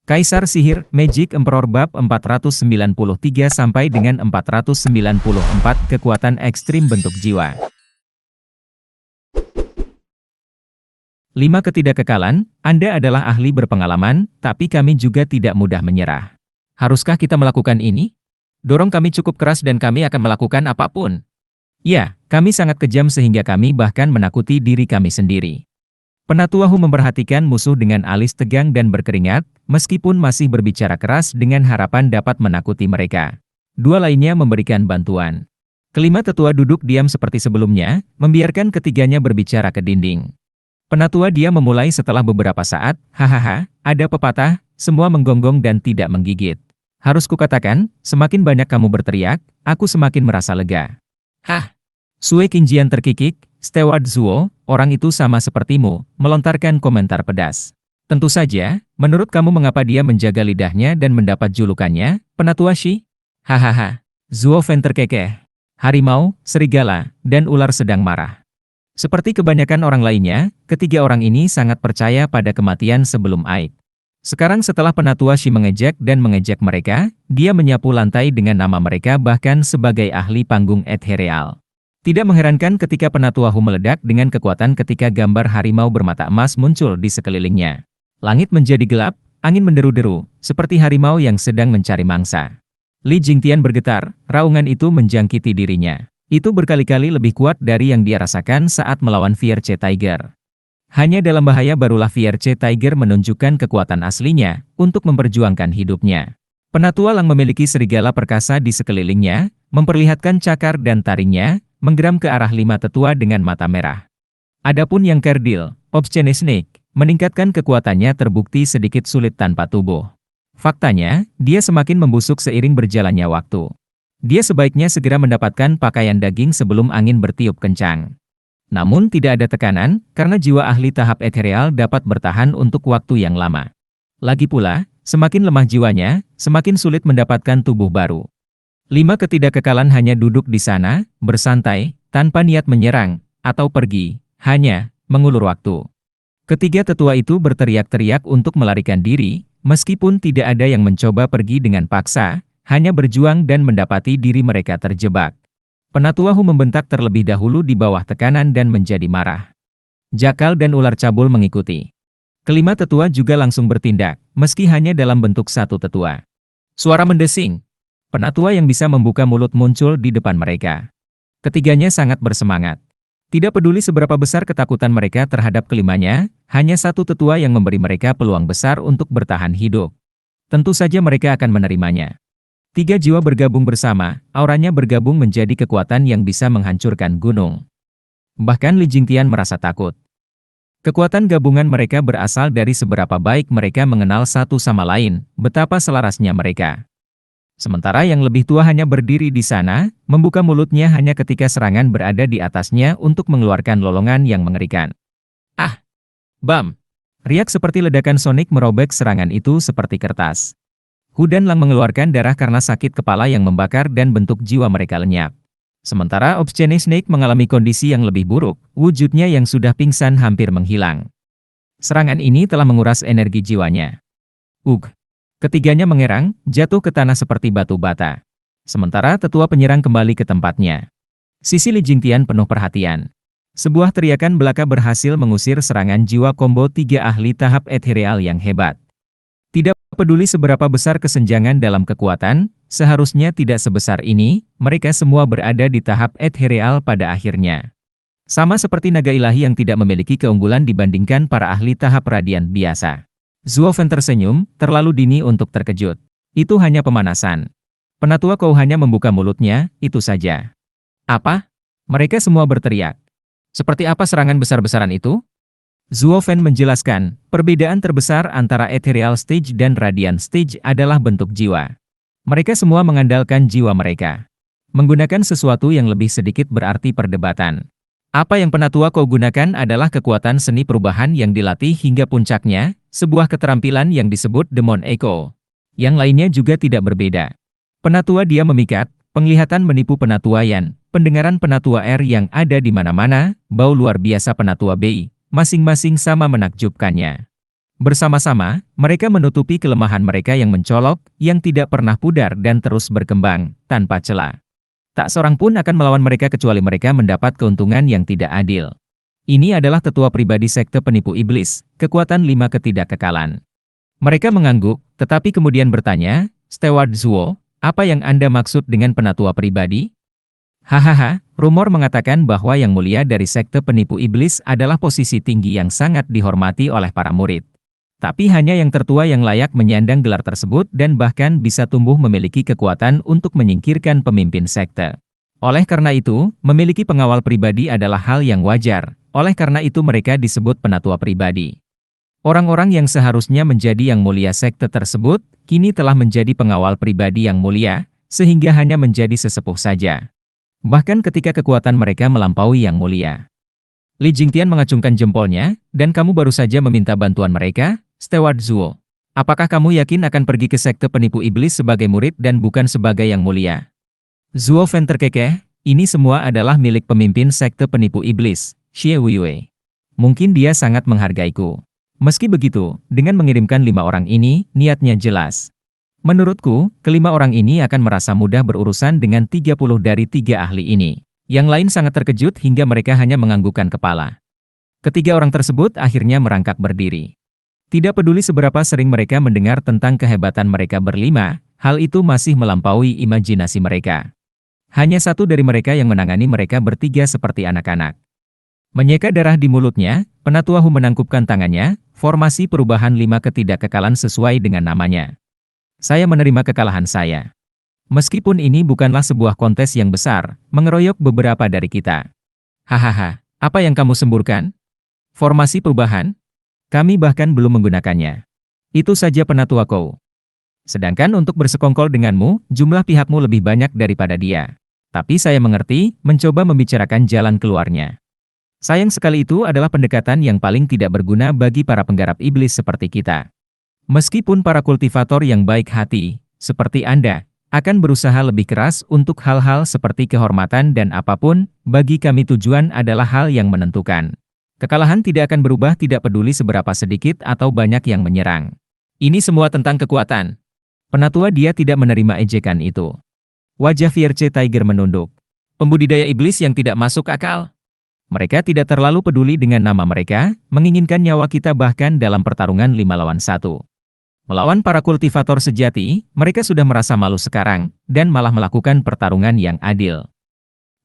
Kaisar Sihir, Magic Emperor bab 493 sampai dengan 494 kekuatan ekstrim bentuk jiwa. 5 ketidakkekalan, Anda adalah ahli berpengalaman, tapi kami juga tidak mudah menyerah. Haruskah kita melakukan ini? Dorong kami cukup keras dan kami akan melakukan apapun. Ya, kami sangat kejam sehingga kami bahkan menakuti diri kami sendiri. Penatuahu memperhatikan musuh dengan alis tegang dan berkeringat, meskipun masih berbicara keras dengan harapan dapat menakuti mereka. Dua lainnya memberikan bantuan. Kelima tetua duduk diam seperti sebelumnya, membiarkan ketiganya berbicara ke dinding. Penatua dia memulai setelah beberapa saat, hahaha, ada pepatah, semua menggonggong dan tidak menggigit. Harus kukatakan, semakin banyak kamu berteriak, aku semakin merasa lega. Hah! Sue Qingjian terkikik, Steward Zuo, orang itu sama sepertimu, melontarkan komentar pedas. Tentu saja, menurut kamu mengapa dia menjaga lidahnya dan mendapat julukannya, Penatua Shi? Hahaha. Zuo Fen terkekeh. Harimau, serigala, dan ular sedang marah. Seperti kebanyakan orang lainnya, ketiga orang ini sangat percaya pada kematian sebelum Aid. Sekarang setelah Penatua Shi mengejek dan mengejek mereka, dia menyapu lantai dengan nama mereka bahkan sebagai ahli panggung ethereal. Tidak mengherankan ketika Penatuahu meledak dengan kekuatan ketika gambar harimau bermata emas muncul di sekelilingnya. Langit menjadi gelap, angin menderu-deru, seperti harimau yang sedang mencari mangsa. Li Jingtian bergetar, raungan itu menjangkiti dirinya. Itu berkali-kali lebih kuat dari yang dia rasakan saat melawan Fierce Tiger. Hanya dalam bahaya barulah Fierce Tiger menunjukkan kekuatan aslinya untuk memperjuangkan hidupnya. Penatua Lang memiliki serigala perkasa di sekelilingnya, memperlihatkan cakar dan taringnya, menggeram ke arah 5 tetua dengan mata merah. Adapun yang kerdil, Obscene Snake, meningkatkan kekuatannya terbukti sedikit sulit tanpa tubuh. Faktanya, dia semakin membusuk seiring berjalannya waktu. Dia sebaiknya segera mendapatkan pakaian daging sebelum angin bertiup kencang. Namun tidak ada tekanan, karena jiwa ahli tahap ethereal dapat bertahan untuk waktu yang lama. Lagi pula, semakin lemah jiwanya, semakin sulit mendapatkan tubuh baru. 5 ketidakkekalan hanya duduk di sana, bersantai, tanpa niat menyerang, atau pergi, hanya mengulur waktu. Ketiga tetua itu berteriak-teriak untuk melarikan diri, meskipun tidak ada yang mencoba pergi dengan paksa, hanya berjuang dan mendapati diri mereka terjebak. Penatuahu membentak terlebih dahulu di bawah tekanan dan menjadi marah. Jakal dan ular cabul mengikuti. Kelima tetua juga langsung bertindak, meski hanya dalam bentuk satu tetua. Suara mendesing. Penatua yang bisa membuka mulut muncul di depan mereka. Ketiganya sangat bersemangat. Tidak peduli seberapa besar ketakutan mereka terhadap kelimanya, hanya satu tetua yang memberi mereka peluang besar untuk bertahan hidup. Tentu saja mereka akan menerimanya. 3 jiwa bergabung bersama, auranya bergabung menjadi kekuatan yang bisa menghancurkan gunung. Bahkan Li Jingtian merasa takut. Kekuatan gabungan mereka berasal dari seberapa baik mereka mengenal satu sama lain, betapa selarasnya mereka. Sementara yang lebih tua hanya berdiri di sana, membuka mulutnya hanya ketika serangan berada di atasnya untuk mengeluarkan lolongan yang mengerikan. Ah! Bam! Riak seperti ledakan sonik merobek serangan itu seperti kertas. Hu dan Lang mengeluarkan darah karena sakit kepala yang membakar dan bentuk jiwa mereka lenyap. Sementara Obscene Snake mengalami kondisi yang lebih buruk, wujudnya yang sudah pingsan hampir menghilang. Serangan ini telah menguras energi jiwanya. Ugh! Ketiganya mengerang, jatuh ke tanah seperti batu bata. Sementara tetua penyerang kembali ke tempatnya. Sisi Li Jingtian penuh perhatian. Sebuah teriakan belaka berhasil mengusir serangan jiwa combo 3 ahli tahap ethereal yang hebat. Tidak peduli seberapa besar kesenjangan dalam kekuatan, seharusnya tidak sebesar ini, mereka semua berada di tahap ethereal pada akhirnya. Sama seperti naga ilahi yang tidak memiliki keunggulan dibandingkan para ahli tahap radian biasa. Zuo Fen tersenyum, terlalu dini untuk terkejut. Itu hanya pemanasan. Penatua Kou hanya membuka mulutnya, itu saja. Apa? Mereka semua berteriak. Seperti apa serangan besar-besaran itu? Zuo Fen menjelaskan, perbedaan terbesar antara Ethereal Stage dan Radiant Stage adalah bentuk jiwa. Mereka semua mengandalkan jiwa mereka. Menggunakan sesuatu yang lebih sedikit berarti perdebatan. Apa yang Penatua Kou gunakan adalah kekuatan seni perubahan yang dilatih hingga puncaknya, sebuah keterampilan yang disebut Demon Echo. Yang lainnya juga tidak berbeda. Penatua dia memikat, penglihatan menipu Penatua Yan, pendengaran Penatua R yang ada di mana-mana, bau luar biasa Penatua BI, masing-masing sama menakjubkannya. Bersama-sama, mereka menutupi kelemahan mereka yang mencolok, yang tidak pernah pudar dan terus berkembang, tanpa celah. Tak seorang pun akan melawan mereka kecuali mereka mendapat keuntungan yang tidak adil. Ini adalah tetua pribadi sekte penipu iblis, kekuatan 5 ketidakkekalan. Mereka mengangguk, tetapi kemudian bertanya, Steward Zuo, apa yang Anda maksud dengan penatua pribadi? Hahaha, rumor mengatakan bahwa yang mulia dari sekte penipu iblis adalah posisi tinggi yang sangat dihormati oleh para murid. Tapi hanya yang tertua yang layak menyandang gelar tersebut dan bahkan bisa tumbuh memiliki kekuatan untuk menyingkirkan pemimpin sekte. Oleh karena itu, memiliki pengawal pribadi adalah hal yang wajar. Oleh karena itu mereka disebut penatua pribadi. Orang-orang yang seharusnya menjadi yang mulia sekte tersebut, kini telah menjadi pengawal pribadi yang mulia, sehingga hanya menjadi sesepuh saja. Bahkan ketika kekuatan mereka melampaui yang mulia. Li Jingtian mengacungkan jempolnya, dan kamu baru saja meminta bantuan mereka, Steward Zuo. Apakah kamu yakin akan pergi ke sekte penipu iblis sebagai murid dan bukan sebagai yang mulia? Zuo Fen terkekeh, ini semua adalah milik pemimpin sekte penipu iblis, Xie Wuiwei. Mungkin dia sangat menghargaiku. Meski begitu, dengan mengirimkan 5 orang ini, niatnya jelas. Menurutku, kelima orang ini akan merasa mudah berurusan dengan 30 dari 3 ahli ini. Yang lain sangat terkejut hingga mereka hanya menganggukkan kepala. Ketiga orang tersebut akhirnya merangkak berdiri. Tidak peduli seberapa sering mereka mendengar tentang kehebatan mereka berlima, hal itu masih melampaui imajinasi mereka. Hanya satu dari mereka yang menangani mereka bertiga seperti anak-anak. Menyeka darah di mulutnya, Penatua Hu menangkupkan tangannya, formasi perubahan 5 ketidakkekalan sesuai dengan namanya. Saya menerima kekalahan saya. Meskipun ini bukanlah sebuah kontes yang besar, mengeroyok beberapa dari kita. Hahaha, apa yang kamu semburkan? Formasi perubahan? Kami bahkan belum menggunakannya. Itu saja Penatua Kou. Sedangkan untuk bersekongkol denganmu, jumlah pihakmu lebih banyak daripada dia. Tapi saya mengerti, mencoba membicarakan jalan keluarnya. Sayang sekali itu adalah pendekatan yang paling tidak berguna bagi para penggarap iblis seperti kita. Meskipun para kultivator yang baik hati, seperti Anda, akan berusaha lebih keras untuk hal-hal seperti kehormatan dan apapun, bagi kami tujuan adalah hal yang menentukan. Kekalahan tidak akan berubah tidak peduli seberapa sedikit atau banyak yang menyerang. Ini semua tentang kekuatan. Penatua dia tidak menerima ejekan itu. Wajah Fierce Tiger menunduk. Pembudidaya iblis yang tidak masuk akal. Mereka tidak terlalu peduli dengan nama mereka, menginginkan nyawa kita bahkan dalam pertarungan 5 lawan 1. Melawan para kultivator sejati, mereka sudah merasa malu sekarang, dan malah melakukan pertarungan yang adil.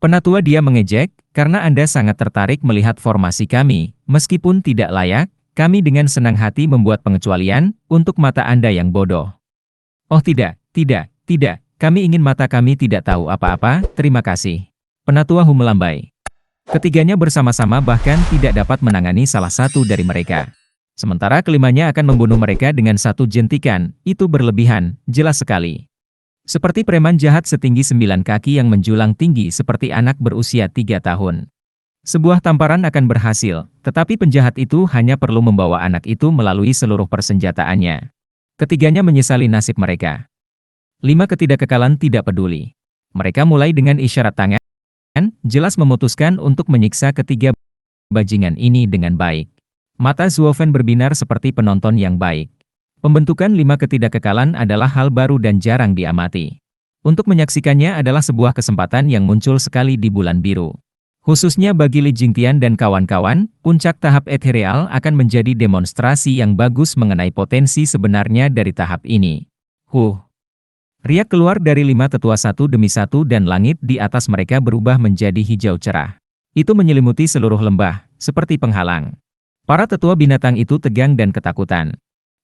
Penatua dia mengejek, karena Anda sangat tertarik melihat formasi kami, meskipun tidak layak, kami dengan senang hati membuat pengecualian, untuk mata Anda yang bodoh. Oh tidak, kami ingin mata kami tidak tahu apa-apa, terima kasih. Penatua Hu melambai. Ketiganya bersama-sama bahkan tidak dapat menangani salah satu dari mereka. Sementara kelimanya akan membunuh mereka dengan satu jentikan, itu berlebihan, jelas sekali. Seperti preman jahat setinggi 9 kaki yang menjulang tinggi seperti anak berusia 3 tahun. Sebuah tamparan akan berhasil, tetapi penjahat itu hanya perlu membawa anak itu melalui seluruh persenjataannya. Ketiganya menyesali nasib mereka. 5 ketidakkekalan tidak peduli. Mereka mulai dengan isyarat tangan, jelas memutuskan untuk menyiksa ketiga bajingan ini dengan baik. Mata Zuofen berbinar seperti penonton yang baik. Pembentukan 5 ketidakkekalan adalah hal baru dan jarang diamati. Untuk menyaksikannya adalah sebuah kesempatan yang muncul sekali di bulan biru. Khususnya bagi Li Jingtian dan kawan-kawan, puncak tahap ethereal akan menjadi demonstrasi yang bagus mengenai potensi sebenarnya dari tahap ini. Riak keluar dari 5 tetua satu demi satu dan langit di atas mereka berubah menjadi hijau cerah. Itu menyelimuti seluruh lembah, seperti penghalang. Para tetua binatang itu tegang dan ketakutan.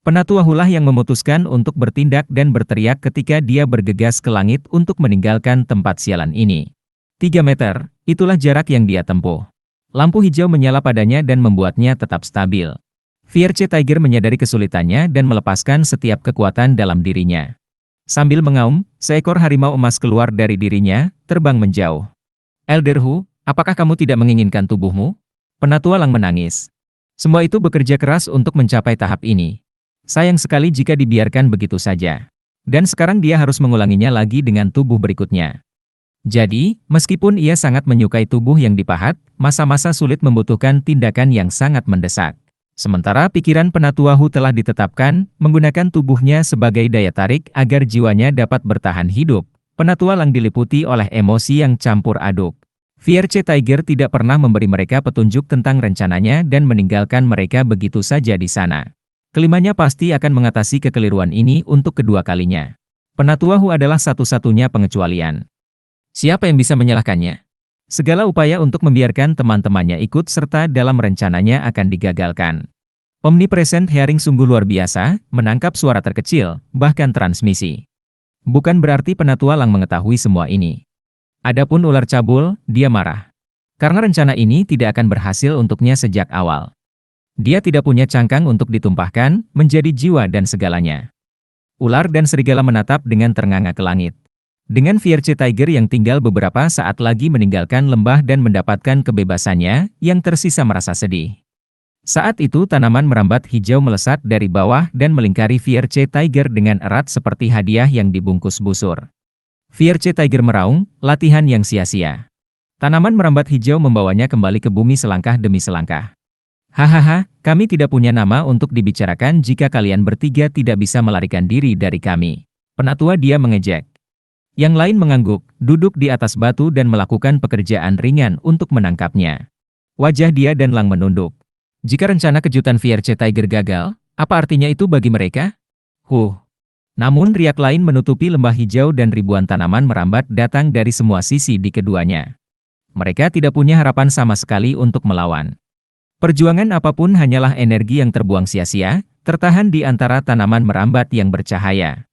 Penatua Hulah yang memutuskan untuk bertindak dan berteriak ketika dia bergegas ke langit untuk meninggalkan tempat sialan ini. 3 meter, itulah jarak yang dia tempuh. Lampu hijau menyala padanya dan membuatnya tetap stabil. Fierce Tiger menyadari kesulitannya dan melepaskan setiap kekuatan dalam dirinya. Sambil mengaum, seekor harimau emas keluar dari dirinya, terbang menjauh. Elder Hu, apakah kamu tidak menginginkan tubuhmu? Penatua Lang menangis. Semua itu bekerja keras untuk mencapai tahap ini. Sayang sekali jika dibiarkan begitu saja. Dan sekarang dia harus mengulanginya lagi dengan tubuh berikutnya. Jadi, meskipun ia sangat menyukai tubuh yang dipahat, masa-masa sulit membutuhkan tindakan yang sangat mendesak. Sementara pikiran Penatua Hu telah ditetapkan, menggunakan tubuhnya sebagai daya tarik agar jiwanya dapat bertahan hidup. Penatua Lang diliputi oleh emosi yang campur aduk. Fierce Tiger tidak pernah memberi mereka petunjuk tentang rencananya dan meninggalkan mereka begitu saja di sana. Kelimanya pasti akan mengatasi kekeliruan ini untuk kedua kalinya. Penatua Hu adalah satu-satunya pengecualian. Siapa yang bisa menyalahkannya? Segala upaya untuk membiarkan teman-temannya ikut serta dalam rencananya akan digagalkan. Omnipresent Hearing sungguh luar biasa, menangkap suara terkecil, bahkan transmisi. Bukan berarti Penatua Lang mengetahui semua ini. Adapun ular cabul, dia marah. Karena rencana ini tidak akan berhasil untuknya sejak awal. Dia tidak punya cangkang untuk ditumpahkan, menjadi jiwa dan segalanya. Ular dan serigala menatap dengan ternganga ke langit. Dengan Fierce Tiger yang tinggal beberapa saat lagi meninggalkan lembah dan mendapatkan kebebasannya, yang tersisa merasa sedih. Saat itu tanaman merambat hijau melesat dari bawah dan melingkari Fierce Tiger dengan erat seperti hadiah yang dibungkus busur. Fierce Tiger meraung, latihan yang sia-sia. Tanaman merambat hijau membawanya kembali ke bumi selangkah demi selangkah. Hahaha, kami tidak punya nama untuk dibicarakan jika kalian bertiga tidak bisa melarikan diri dari kami. Penatua dia mengejek. Yang lain mengangguk, duduk di atas batu dan melakukan pekerjaan ringan untuk menangkapnya. Wajah dia dan Lang menunduk. Jika rencana kejutan Fierce Tiger gagal, apa artinya itu bagi mereka? Namun riak lain menutupi lembah hijau dan ribuan tanaman merambat datang dari semua sisi di keduanya. Mereka tidak punya harapan sama sekali untuk melawan. Perjuangan apapun hanyalah energi yang terbuang sia-sia, tertahan di antara tanaman merambat yang bercahaya.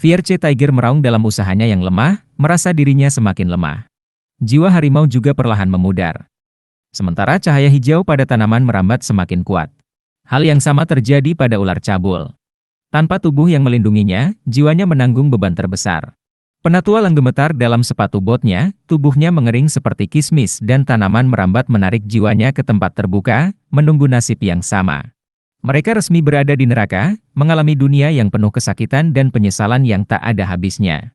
Fierce Tiger meraung dalam usahanya yang lemah, merasa dirinya semakin lemah. Jiwa harimau juga perlahan memudar. Sementara cahaya hijau pada tanaman merambat semakin kuat. Hal yang sama terjadi pada ular cabul. Tanpa tubuh yang melindunginya, jiwanya menanggung beban terbesar. Penatua Lang gemetar dalam sepatu botnya, tubuhnya mengering seperti kismis dan tanaman merambat menarik jiwanya ke tempat terbuka, menunggu nasib yang sama. Mereka resmi berada di neraka, mengalami dunia yang penuh kesakitan dan penyesalan yang tak ada habisnya.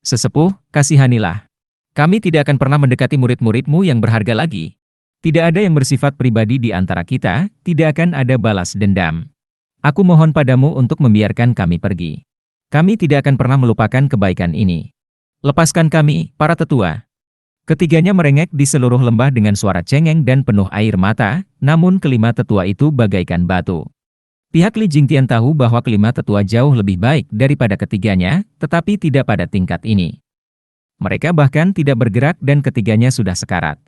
Sesepuh, kasihanilah. Kami tidak akan pernah mendekati murid-muridmu yang berharga lagi. Tidak ada yang bersifat pribadi di antara kita, tidak akan ada balas dendam. Aku mohon padamu untuk membiarkan kami pergi. Kami tidak akan pernah melupakan kebaikan ini. Lepaskan kami, para tetua. Ketiganya merengek di seluruh lembah dengan suara cengeng dan penuh air mata, namun kelima tetua itu bagaikan batu. Pihak Li Jingtian tahu bahwa kelima tetua jauh lebih baik daripada ketiganya, tetapi tidak pada tingkat ini. Mereka bahkan tidak bergerak dan ketiganya sudah sekarat.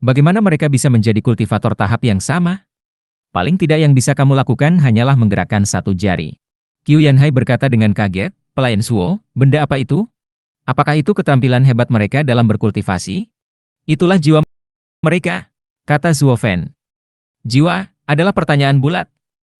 Bagaimana mereka bisa menjadi kultivator tahap yang sama? Paling tidak yang bisa kamu lakukan hanyalah menggerakkan satu jari. Qiu Yanhai berkata dengan kaget, pelayan Suo, benda apa itu? Apakah itu keterampilan hebat mereka dalam berkultivasi? Itulah jiwa mereka, kata Zuo Fen. Jiwa adalah pertanyaan bulat.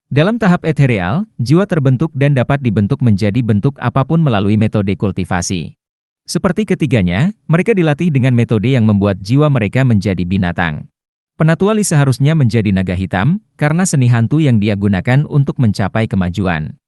Dalam tahap ethereal, jiwa terbentuk dan dapat dibentuk menjadi bentuk apapun melalui metode kultivasi. Seperti ketiganya, mereka dilatih dengan metode yang membuat jiwa mereka menjadi binatang. Penatua Li seharusnya menjadi naga hitam, karena seni hantu yang dia gunakan untuk mencapai kemajuan.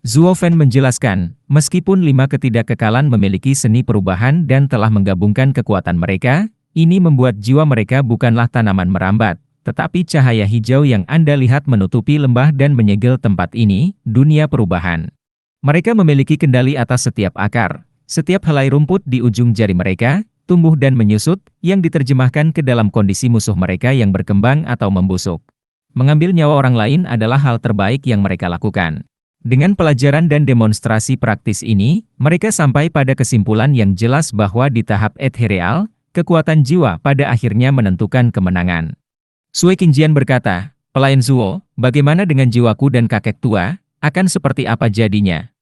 Zuo Fen menjelaskan, meskipun 5 ketidakkekalan memiliki seni perubahan dan telah menggabungkan kekuatan mereka, ini membuat jiwa mereka bukanlah tanaman merambat, tetapi cahaya hijau yang Anda lihat menutupi lembah dan menyegel tempat ini, dunia perubahan. Mereka memiliki kendali atas setiap akar, setiap helai rumput di ujung jari mereka, tumbuh dan menyusut, yang diterjemahkan ke dalam kondisi musuh mereka yang berkembang atau membusuk. Mengambil nyawa orang lain adalah hal terbaik yang mereka lakukan. Dengan pelajaran dan demonstrasi praktis ini, mereka sampai pada kesimpulan yang jelas bahwa di tahap ethereal, kekuatan jiwa pada akhirnya menentukan kemenangan. Sui Qingjian berkata, pelayan Zuo, bagaimana dengan jiwaku dan kakek tua, akan seperti apa jadinya?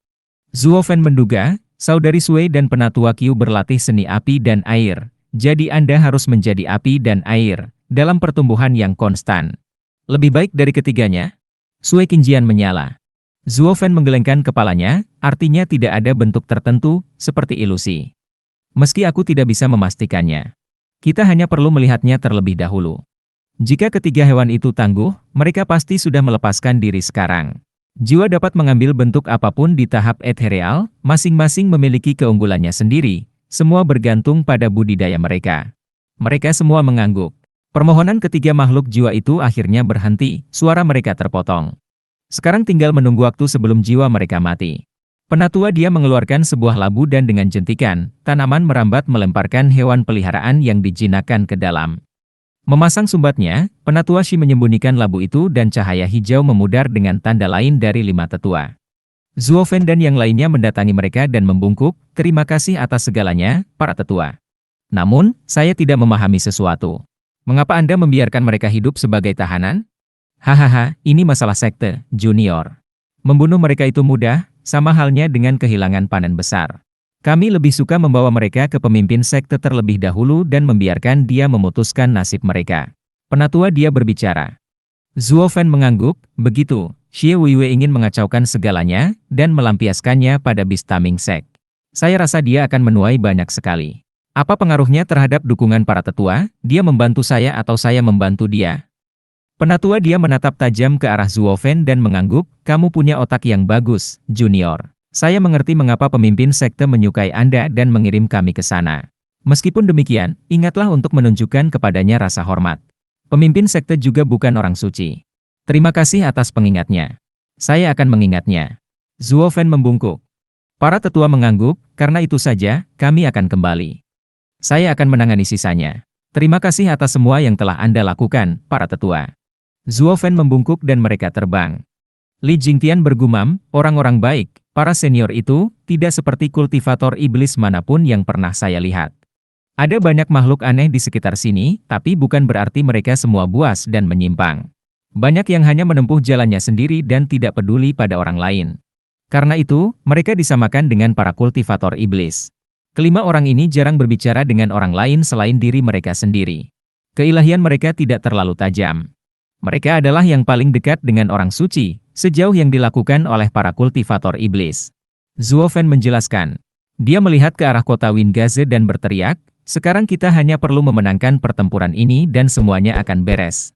Zuo Fen menduga, saudari Sui dan penatua Qiu berlatih seni api dan air, jadi Anda harus menjadi api dan air, dalam pertumbuhan yang konstan. Lebih baik dari ketiganya? Sui Qingjian menyala. Zuo Fen menggelengkan kepalanya, artinya tidak ada bentuk tertentu, seperti ilusi. Meski aku tidak bisa memastikannya. Kita hanya perlu melihatnya terlebih dahulu. Jika ketiga hewan itu tangguh, mereka pasti sudah melepaskan diri sekarang. Jiwa dapat mengambil bentuk apapun di tahap ethereal, masing-masing memiliki keunggulannya sendiri, semua bergantung pada budidaya mereka. Mereka semua mengangguk. Permohonan ketiga makhluk jiwa itu akhirnya berhenti, suara mereka terpotong. Sekarang tinggal menunggu waktu sebelum jiwa mereka mati. Penatua dia mengeluarkan sebuah labu dan dengan jentikan, tanaman merambat melemparkan hewan peliharaan yang dijinakkan ke dalam. Memasang sumbatnya, Penatua Shi menyembunyikan labu itu dan cahaya hijau memudar dengan tanda lain dari 5 tetua. Zuo Fen dan yang lainnya mendatangi mereka dan membungkuk, terima kasih atas segalanya, para tetua. Namun, saya tidak memahami sesuatu. Mengapa Anda membiarkan mereka hidup sebagai tahanan? Hahaha, ini masalah sekte, junior. Membunuh mereka itu mudah, sama halnya dengan kehilangan panen besar. Kami lebih suka membawa mereka ke pemimpin sekte terlebih dahulu dan membiarkan dia memutuskan nasib mereka. Penatua dia berbicara. Zuo Fen mengangguk, begitu, Xie Weiwei ingin mengacaukan segalanya, dan melampiaskannya pada Beast Taming Sect. Saya rasa dia akan menuai banyak sekali. Apa pengaruhnya terhadap dukungan para tetua? Dia membantu saya atau saya membantu dia? Penatua dia menatap tajam ke arah Zuo Fen dan mengangguk, kamu punya otak yang bagus, junior. Saya mengerti mengapa pemimpin sekte menyukai Anda dan mengirim kami ke sana. Meskipun demikian, ingatlah untuk menunjukkan kepadanya rasa hormat. Pemimpin sekte juga bukan orang suci. Terima kasih atas pengingatnya. Saya akan mengingatnya. Zuo Fen membungkuk. Para tetua mengangguk, karena itu saja, kami akan kembali. Saya akan menangani sisanya. Terima kasih atas semua yang telah Anda lakukan, para tetua. Zuo Fen membungkuk dan mereka terbang. Li Jingtian bergumam, orang-orang baik, para senior itu, tidak seperti kultivator iblis manapun yang pernah saya lihat. Ada banyak makhluk aneh di sekitar sini, tapi bukan berarti mereka semua buas dan menyimpang. Banyak yang hanya menempuh jalannya sendiri dan tidak peduli pada orang lain. Karena itu, mereka disamakan dengan para kultivator iblis. Kelima orang ini jarang berbicara dengan orang lain selain diri mereka sendiri. Keilahian mereka tidak terlalu tajam. Mereka adalah yang paling dekat dengan orang suci, sejauh yang dilakukan oleh para kultivator iblis. Zuo Fen menjelaskan. Dia melihat ke arah kota Wingaze dan berteriak, sekarang kita hanya perlu memenangkan pertempuran ini dan semuanya akan beres.